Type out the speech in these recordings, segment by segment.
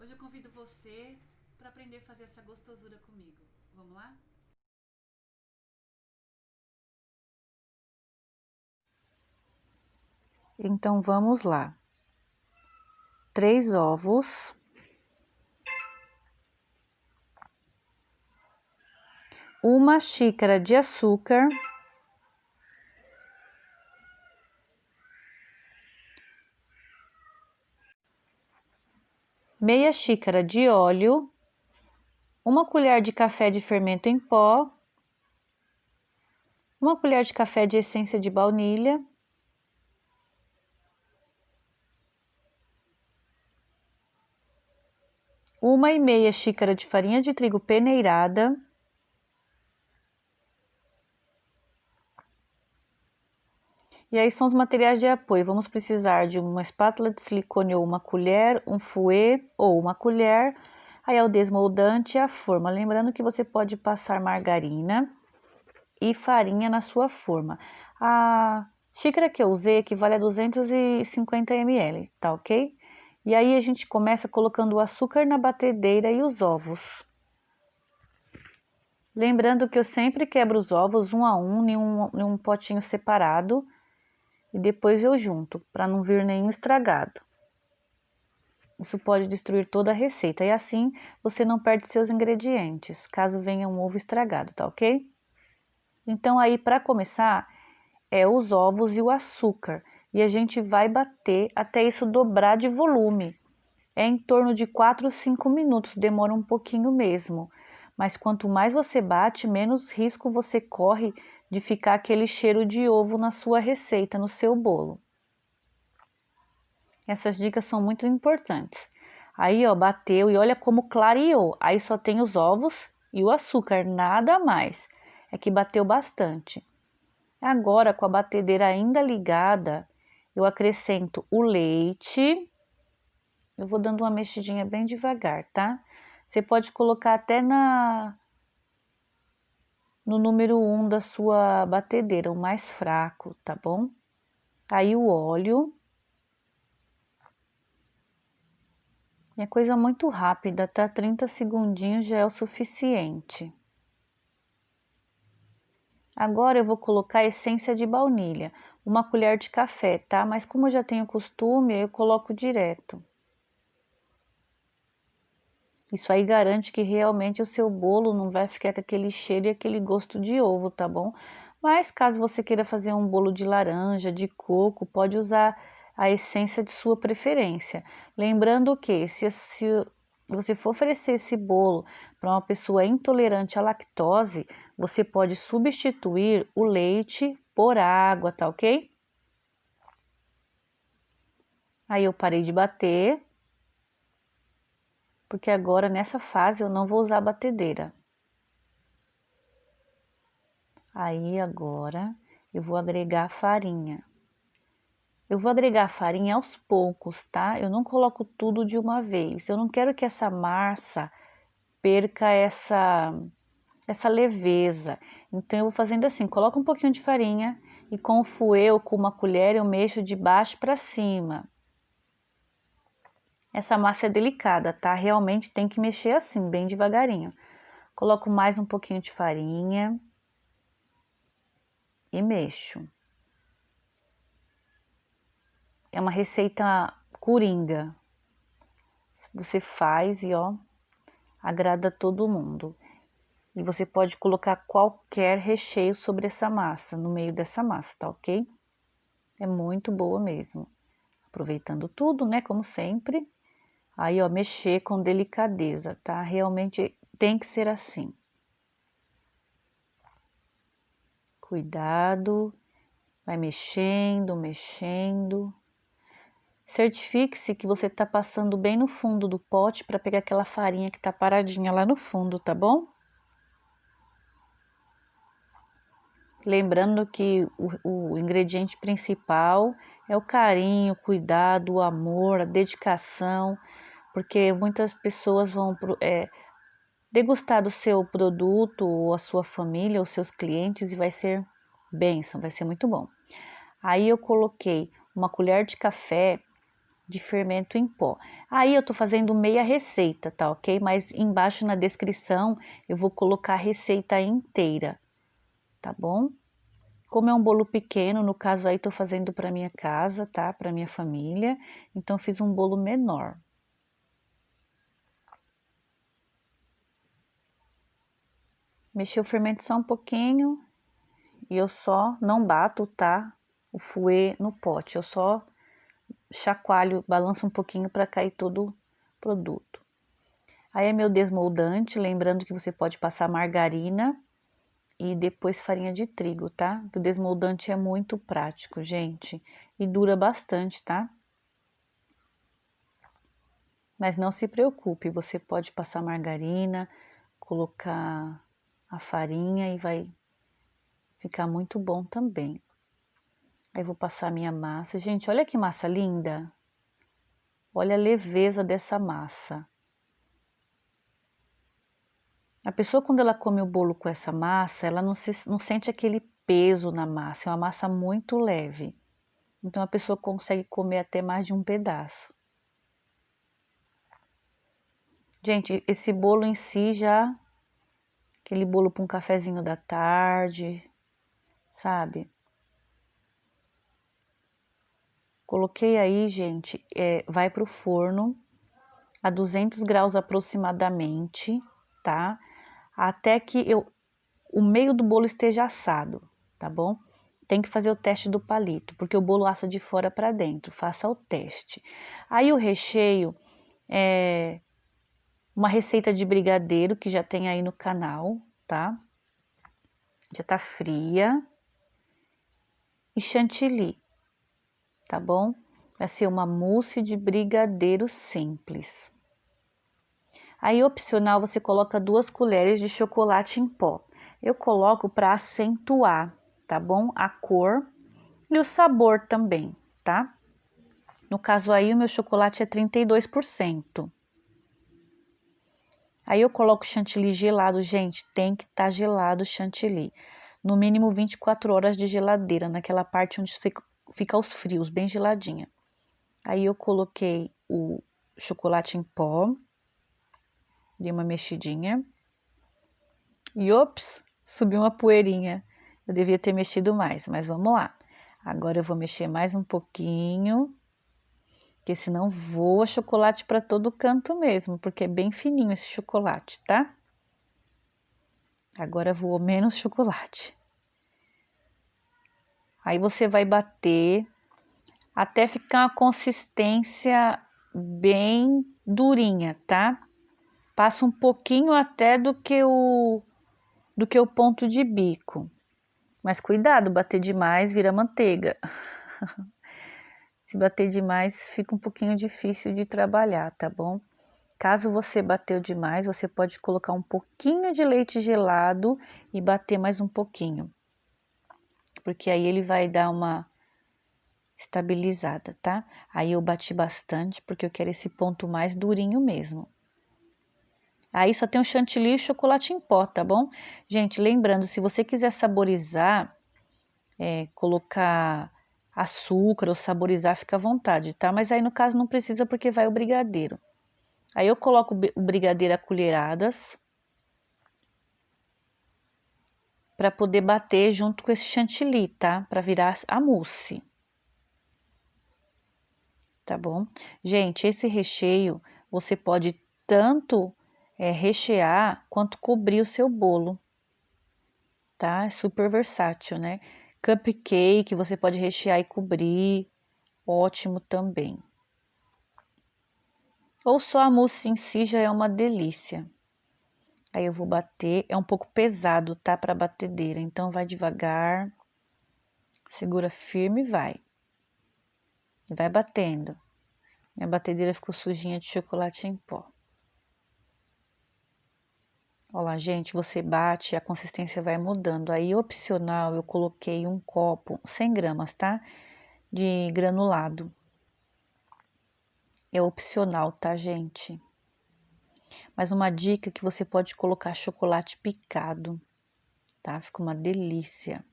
Hoje eu convido você para aprender a fazer essa gostosura comigo. Vamos lá? Então vamos lá. 3 ovos, uma xícara de açúcar, meia xícara de óleo, uma colher de café de fermento em pó, uma colher de café de essência de baunilha, uma e meia xícara de farinha de trigo peneirada, e aí são os materiais de apoio. Vamos precisar de uma espátula de silicone ou uma colher, um fouet ou uma colher, aí é o desmoldante e a forma. Lembrando que você pode passar margarina e farinha na sua forma. A xícara que eu usei equivale a 250 ml, tá ok? E aí a gente começa colocando o açúcar na batedeira e os ovos. Lembrando que eu sempre quebro os ovos um a um em um potinho separado e depois eu junto, para não vir nenhum estragado. Isso pode destruir toda a receita e assim você não perde seus ingredientes, caso venha um ovo estragado, tá ok? Então aí para começar os ovos e o açúcar e a gente vai bater até isso dobrar de volume. É em torno de 4 ou 5 minutos, demora um pouquinho mesmo. Mas quanto mais você bate, menos risco você corre de ficar aquele cheiro de ovo na sua receita, no seu bolo. Essas dicas são muito importantes. Aí, ó, bateu e olha como clareou. Aí só tem os ovos e o açúcar, nada mais. É que bateu bastante. Agora, com a batedeira ainda ligada, eu acrescento o leite. Eu vou dando uma mexidinha bem devagar, tá? Você pode colocar até no número 1 da sua batedeira, o mais fraco, tá bom? Aí o óleo. É coisa muito rápida, tá? 30 segundinhos já é o suficiente. Agora eu vou colocar a essência de baunilha, uma colher de café, tá? Mas como eu já tenho costume, eu coloco direto. Isso aí garante que realmente o seu bolo não vai ficar com aquele cheiro e aquele gosto de ovo, tá bom? Mas caso você queira fazer um bolo de laranja, de coco, pode usar a essência de sua preferência. Lembrando que se você for oferecer esse bolo para uma pessoa intolerante à lactose, você pode substituir o leite por água, tá ok? Aí eu parei de bater, porque agora nessa fase eu não vou usar a batedeira. Aí agora eu vou agregar a farinha. Eu vou agregar a farinha aos poucos, tá? Eu não coloco tudo de uma vez. Eu não quero que essa massa perca essa leveza. Então eu vou fazendo assim, coloco um pouquinho de farinha e com o fouet ou com uma colher eu mexo de baixo para cima. Essa massa é delicada, tá? Realmente tem que mexer assim, bem devagarinho. Coloco mais um pouquinho de farinha e mexo. É uma receita coringa. Você faz e ó, agrada todo mundo. E você pode colocar qualquer recheio sobre essa massa, no meio dessa massa, tá ok? É muito boa mesmo. Aproveitando tudo, né, como sempre. Aí, ó, mexer com delicadeza, tá? Realmente tem que ser assim. Cuidado, vai mexendo, mexendo. Certifique-se que você tá passando bem no fundo do pote para pegar aquela farinha que tá paradinha lá no fundo, tá bom? Lembrando que o ingrediente principal é o carinho, o cuidado, o amor, a dedicação, porque muitas pessoas vão degustar do seu produto, ou a sua família, os seus clientes, e vai ser bênção, vai ser muito bom. Aí eu coloquei uma colher de café de fermento em pó. Aí eu tô fazendo meia receita, tá ok? Mas embaixo na descrição eu vou colocar a receita inteira, tá bom? Como é um bolo pequeno, no caso aí tô fazendo para minha casa, tá? Para minha família, então fiz um bolo menor. Mexi o fermento só um pouquinho e eu só não bato, tá? O fouet no pote, eu só chacoalho, balanço um pouquinho para cair todo o produto. Aí é meu desmoldante, lembrando que você pode passar margarina e depois farinha de trigo, tá? O desmoldante é muito prático, gente, e dura bastante, tá? Mas não se preocupe, você pode passar margarina, colocar a farinha e vai ficar muito bom também. Aí vou passar a minha massa. Gente, olha que massa linda! Olha a leveza dessa massa. A pessoa, quando ela come o bolo com essa massa, ela não sente aquele peso na massa. É uma massa muito leve. Então, a pessoa consegue comer até mais de um pedaço. Gente, esse bolo em si já... Aquele bolo para um cafezinho da tarde, sabe? Coloquei aí, gente, vai pro forno a 200 graus aproximadamente, tá? Até que o meio do bolo esteja assado, tá bom? Tem que fazer o teste do palito, porque o bolo assa de fora para dentro. Faça o teste. Aí o recheio é uma receita de brigadeiro que já tem aí no canal, tá? Já tá fria. E chantilly, tá bom? Vai ser uma mousse de brigadeiro simples. Aí, opcional, você coloca 2 colheres de chocolate em pó. Eu coloco para acentuar, tá bom? A cor e o sabor também, tá? No caso aí, o meu chocolate é 32%. Aí eu coloco chantilly gelado, gente, tem que estar gelado o chantilly. No mínimo 24 horas de geladeira, naquela parte onde fica os frios, bem geladinha. Aí eu coloquei o chocolate em pó, dei uma mexidinha. E ops, subiu uma poeirinha. Eu devia ter mexido mais, mas vamos lá. Agora eu vou mexer mais um pouquinho, porque senão voa chocolate para todo canto mesmo, porque é bem fininho esse chocolate, tá? Agora voou menos chocolate. Aí você vai bater até ficar uma consistência bem durinha, tá? Passa um pouquinho até do que o ponto de bico. Mas cuidado, bater demais vira manteiga. Se bater demais fica um pouquinho difícil de trabalhar, tá bom? Caso você bateu demais, você pode colocar um pouquinho de leite gelado e bater mais um pouquinho. Porque aí ele vai dar uma estabilizada, tá? Aí eu bati bastante porque eu quero esse ponto mais durinho mesmo. Aí só tem o chantilly e chocolate em pó, tá bom? Gente, lembrando, se você quiser saborizar, colocar açúcar ou saborizar, fica à vontade, tá? Mas aí no caso não precisa porque vai o brigadeiro. Aí eu coloco o brigadeiro a colheradas para poder bater junto com esse chantilly, tá? Para virar a mousse. Tá bom? Gente, esse recheio você pode tanto rechear quanto cobrir o seu bolo, tá? É super versátil, né? Cupcake você pode rechear e cobrir, ótimo também. Ou só a mousse em si já é uma delícia. Aí eu vou bater, é um pouco pesado, tá? Para batedeira, então vai devagar, segura firme e vai. E vai batendo. Minha batedeira ficou sujinha de chocolate em pó. Olha lá, gente, você bate, a consistência vai mudando. Aí, opcional, eu coloquei um copo, 100 gramas, tá? De granulado. É opcional, tá, gente? Mas uma dica que você pode colocar chocolate picado, tá? Fica uma delícia.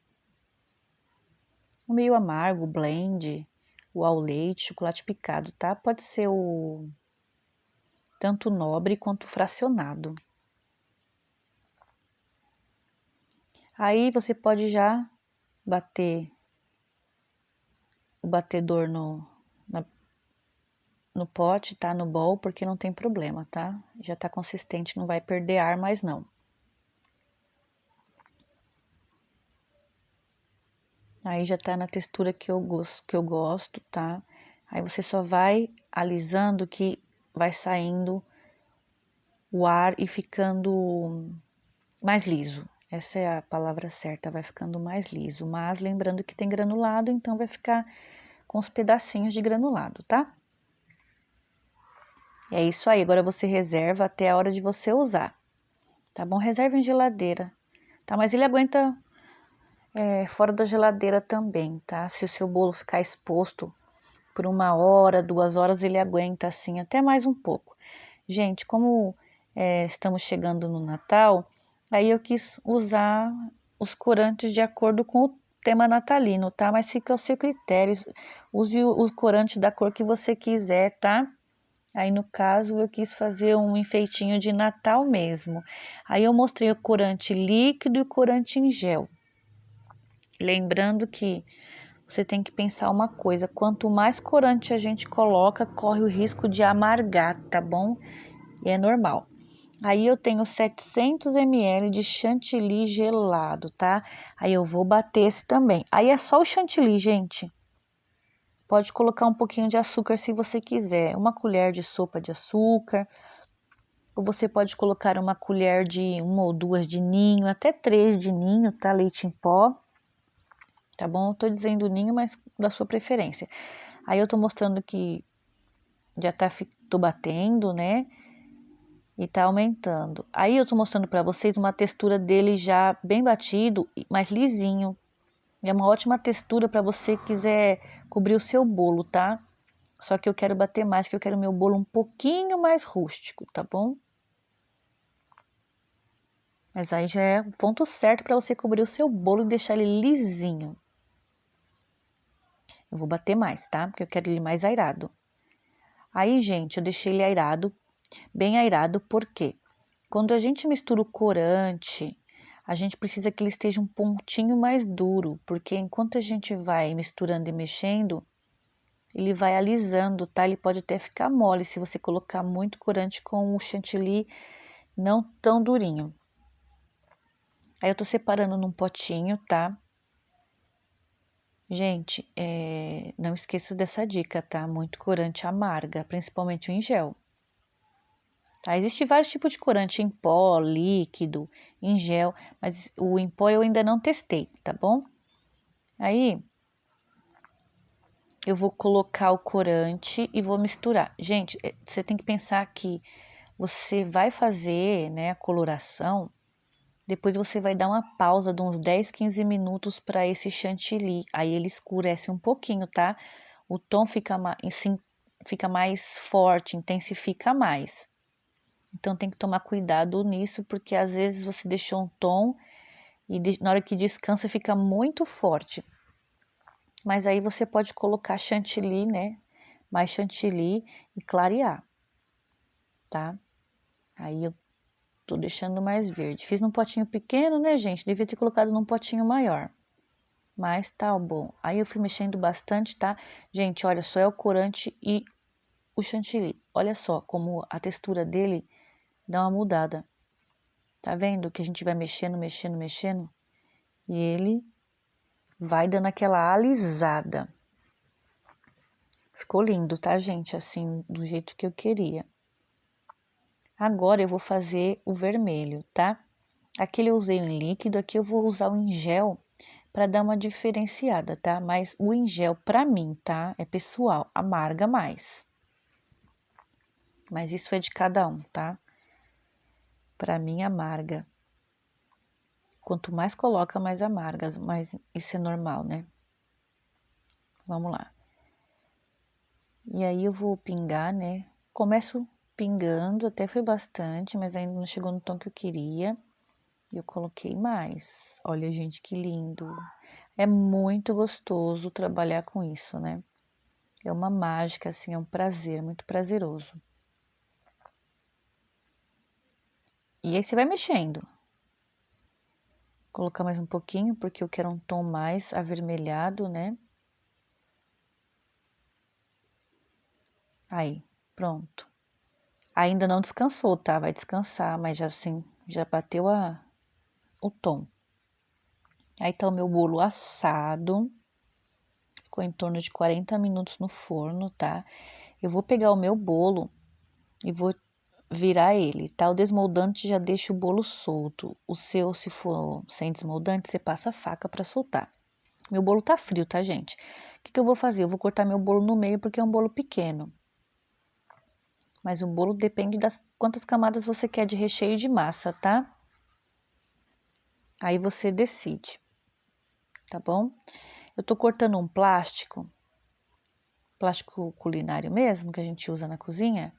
Meio amargo, blend, o ao leite, chocolate picado, tá? Pode ser tanto nobre quanto fracionado. Aí você pode já bater o batedor no pote, tá? No bowl, porque não tem problema, tá? Já tá consistente, não vai perder ar mais não. Aí já tá na textura que eu gosto, tá? Aí você só vai alisando que vai saindo o ar e ficando mais liso. Essa é a palavra certa, vai ficando mais liso. Mas lembrando que tem granulado, então vai ficar com os pedacinhos de granulado, tá? É isso aí, agora você reserva até a hora de você usar, tá bom? Reserva em geladeira, tá? Mas ele aguenta fora da geladeira também, tá? Se o seu bolo ficar exposto por 1 hora, 2 horas, ele aguenta assim, até mais um pouco. Gente, como estamos chegando no Natal, aí eu quis usar os corantes de acordo com o tema natalino, tá? Mas fica ao seu critério, use o corante da cor que você quiser, tá? Aí no caso eu quis fazer um enfeitinho de Natal mesmo. Aí eu mostrei o corante líquido e o corante em gel. Lembrando que você tem que pensar uma coisa, quanto mais corante a gente coloca, corre o risco de amargar, tá bom? E é normal. Aí eu tenho 700 ml de chantilly gelado, tá? Aí eu vou bater esse também. Aí é só o chantilly, gente. Pode colocar um pouquinho de açúcar se você quiser, 1 colher de sopa de açúcar. Ou você pode colocar 1 colher de 1 ou 2 de ninho, até 3 de ninho, tá? Leite em pó. Tá bom? Eu tô dizendo ninho, mas da sua preferência. Aí eu tô mostrando que já tô batendo, né? E tá aumentando. Aí eu tô mostrando pra vocês uma textura dele já bem batido, mas lisinho. É uma ótima textura para você quiser cobrir o seu bolo, tá? Só que eu quero bater mais, que eu quero meu bolo um pouquinho mais rústico, tá bom? Mas aí já é o ponto certo para você cobrir o seu bolo e deixar ele lisinho. Eu vou bater mais, tá? Porque eu quero ele mais airado. Aí, gente, eu deixei ele airado, bem airado, porque quando a gente mistura o corante, a gente precisa que ele esteja um pontinho mais duro, porque enquanto a gente vai misturando e mexendo, ele vai alisando, tá? Ele pode até ficar mole se você colocar muito corante com o chantilly não tão durinho. Aí eu tô separando num potinho, tá? Gente, não esqueça dessa dica, tá? Muito corante amarga, principalmente o em gel. Tá? Existem vários tipos de corante em pó, líquido, em gel, mas o em pó eu ainda não testei, tá bom? Aí eu vou colocar o corante e vou misturar. Gente, você tem que pensar que você vai fazer, né, a coloração, depois você vai dar uma pausa de uns 10, 15 minutos para esse chantilly. Aí ele escurece um pouquinho, tá? O tom fica mais forte, intensifica mais. Então tem que tomar cuidado nisso, porque às vezes você deixou um tom e na hora que descansa fica muito forte. Mas aí você pode colocar chantilly, né? Mais chantilly e clarear, tá? Aí eu tô deixando mais verde. Fiz num potinho pequeno, né, gente? Devia ter colocado num potinho maior. Mas tá bom. Aí eu fui mexendo bastante, tá? Gente, olha só, é o corante e o chantilly. Olha só como a textura dele dá uma mudada. Tá vendo que a gente vai mexendo, mexendo, mexendo? E ele vai dando aquela alisada. Ficou lindo, tá, gente? Assim, do jeito que eu queria. Agora eu vou fazer o vermelho, tá? Aquele eu usei em líquido, aqui eu vou usar o em gel para dar uma diferenciada, tá? Mas o em gel, pra mim, tá? É pessoal, amarga mais. Mas isso é de cada um, tá? Pra mim, amarga. Quanto mais coloca, mais amarga. Mas isso é normal, né? Vamos lá. E aí eu vou pingar, né? Começo pingando, até foi bastante, mas ainda não chegou no tom que eu queria. E eu coloquei mais. Olha, gente, que lindo. É muito gostoso trabalhar com isso, né? É uma mágica, assim, é um prazer, muito prazeroso. E aí você vai mexendo. Colocar mais um pouquinho, porque eu quero um tom mais avermelhado, né? Aí, pronto. Ainda não descansou, tá? Vai descansar, mas já assim, já bateu o tom. Aí tá o meu bolo assado. Ficou em torno de 40 minutos no forno, tá? Eu vou pegar o meu bolo e vou virar ele, tá? O desmoldante já deixa o bolo solto. O seu, se for sem desmoldante, você passa a faca para soltar. Meu bolo tá frio, tá, gente? O que eu vou fazer? Eu vou cortar meu bolo no meio porque é um bolo pequeno. Mas o bolo depende das quantas camadas você quer de recheio de massa, tá? Aí você decide, tá bom? Eu tô cortando um plástico culinário mesmo, que a gente usa na cozinha,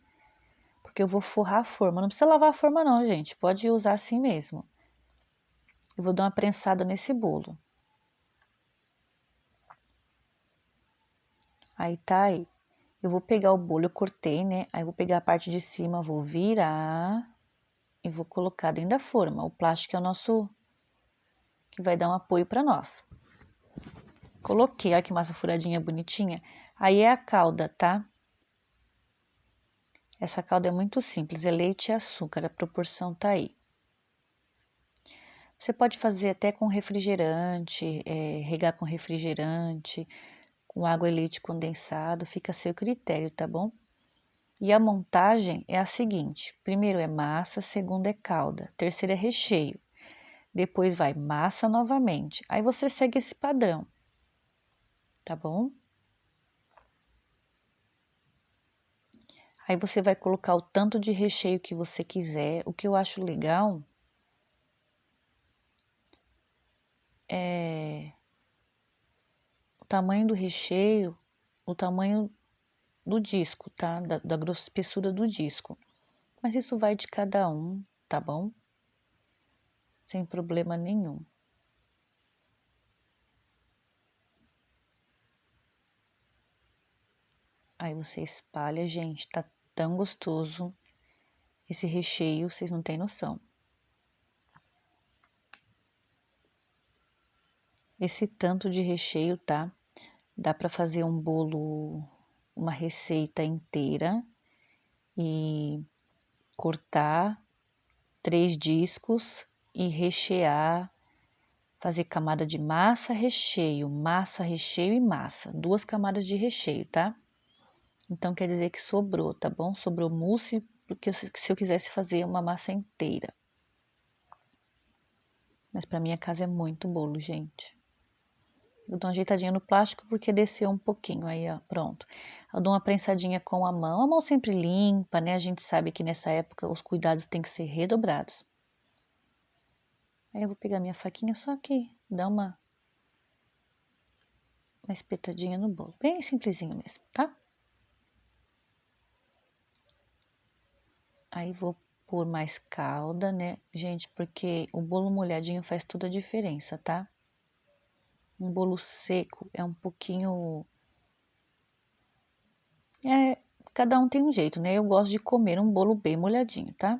porque eu vou forrar a forma. Não precisa lavar a forma não, gente, pode usar assim mesmo. Eu vou dar uma prensada nesse bolo. Aí tá aí. Eu vou pegar o bolo, eu cortei, né? Aí eu vou pegar a parte de cima, vou virar e vou colocar dentro da forma. O plástico é o nosso, que vai dar um apoio para nós. Coloquei, olha que massa furadinha bonitinha. Aí é a calda, tá? Essa calda é muito simples, é leite e açúcar, a proporção tá aí. Você pode fazer até com refrigerante, regar com refrigerante, com água e leite condensado, fica a seu critério, tá bom? E a montagem é a seguinte: primeiro é massa, segundo é calda, terceiro é recheio, depois vai massa novamente. Aí você segue esse padrão, tá bom? Aí você vai colocar o tanto de recheio que você quiser. O que eu acho legal é o tamanho do recheio, o tamanho do disco, tá? Da espessura do disco. Mas isso vai de cada um, tá bom? Sem problema nenhum. Aí você espalha, gente, tá tão gostoso esse recheio, vocês não têm noção. Esse tanto de recheio, tá? Dá para fazer um bolo, uma receita inteira e cortar 3 discos e rechear, fazer camada de massa, recheio e massa. 2 camadas de recheio, tá? Então quer dizer que sobrou, tá bom? Sobrou mousse, porque se eu quisesse fazer uma massa inteira. Mas para minha casa é muito bolo, gente. Eu dou uma ajeitadinha no plástico porque desceu um pouquinho, aí ó, pronto. Eu dou uma prensadinha com a mão sempre limpa, né? A gente sabe que nessa época os cuidados têm que ser redobrados. Aí eu vou pegar minha faquinha só que dá uma espetadinha no bolo, bem simplesinho mesmo, tá? Aí vou pôr mais calda, né, gente, porque o bolo molhadinho faz toda a diferença, tá? Um bolo seco é um pouquinho. Cada um tem um jeito, né? Eu gosto de comer um bolo bem molhadinho, tá?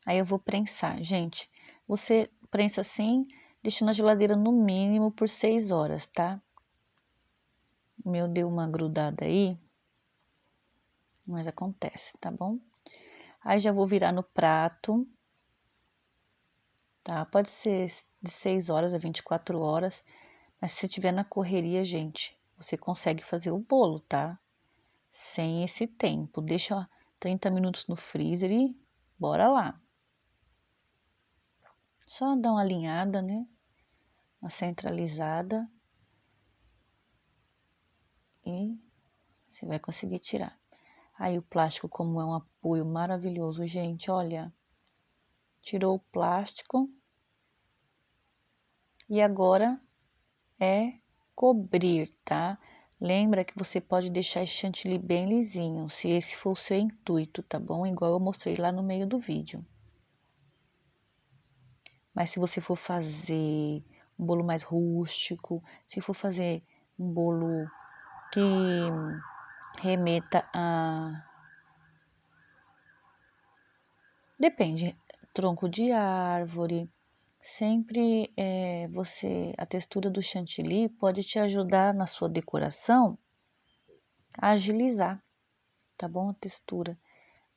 Aí eu vou prensar, gente. Você prensa assim, deixa na geladeira no mínimo por 6 horas, tá? O meu deu uma grudada aí, mas acontece, tá bom? Aí já vou virar no prato, tá? Pode ser de 6 horas a 24 horas, mas se tiver na correria, gente, você consegue fazer o bolo, tá? Sem esse tempo. Deixa 30 minutos no freezer e bora lá. Só dar uma alinhada, né? Uma centralizada e você vai conseguir tirar. Aí o plástico, como é um apoio maravilhoso, gente, olha, tirou o plástico e agora é cobrir, tá? Lembra que você pode deixar esse chantilly bem lisinho, se esse for o seu intuito, tá bom? Igual eu mostrei lá no meio do vídeo. Mas se você for fazer um bolo mais rústico, se for fazer um bolo que remeta a... Depende, tronco de árvore. Sempre a textura do chantilly pode te ajudar na sua decoração a agilizar, tá bom? A textura.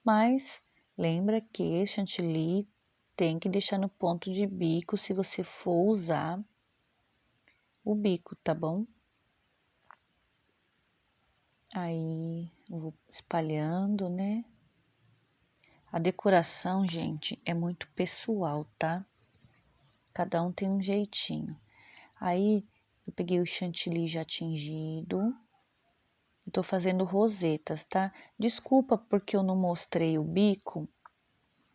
Mas lembra que chantilly tem que deixar no ponto de bico se você for usar o bico, tá bom? Aí eu vou espalhando, né? A decoração, gente, é muito pessoal, tá? Cada um tem um jeitinho. Aí eu peguei o chantilly já tingido. Eu tô fazendo rosetas, tá? Desculpa porque eu não mostrei o bico.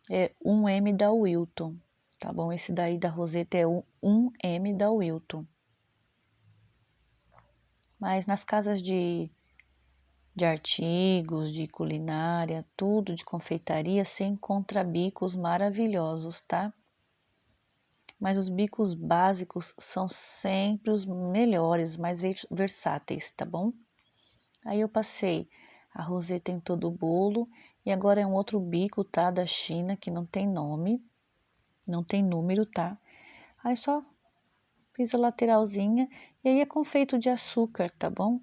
É 1M da Wilton, tá bom? Esse daí da roseta é 1M da Wilton. Mas nas casas de artigos, de culinária, tudo de confeitaria, você encontra bicos maravilhosos, tá? Mas os bicos básicos são sempre os melhores, mais versáteis, tá bom? Aí eu passei a roseta em todo o bolo e agora é um outro bico, tá? Da China, que não tem nome, não tem número, tá? Aí só fiz a lateralzinha e aí é confeito de açúcar, tá bom?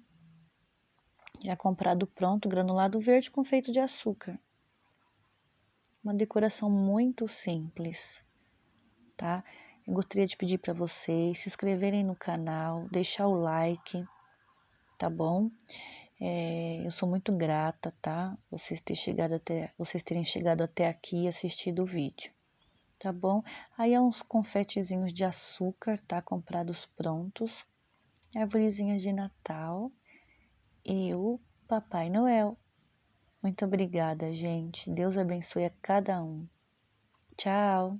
Já comprado pronto, granulado verde com feito de açúcar. Uma decoração muito simples, tá? Eu gostaria de pedir para vocês se inscreverem no canal, deixar o like, tá bom? Eu sou muito grata, tá? Vocês terem chegado até aqui e assistido o vídeo, tá bom? Aí é uns confetezinhos de açúcar, tá? Comprados prontos, arvorezinha de Natal e o Papai Noel. Muito obrigada, gente. Deus abençoe a cada um. Tchau!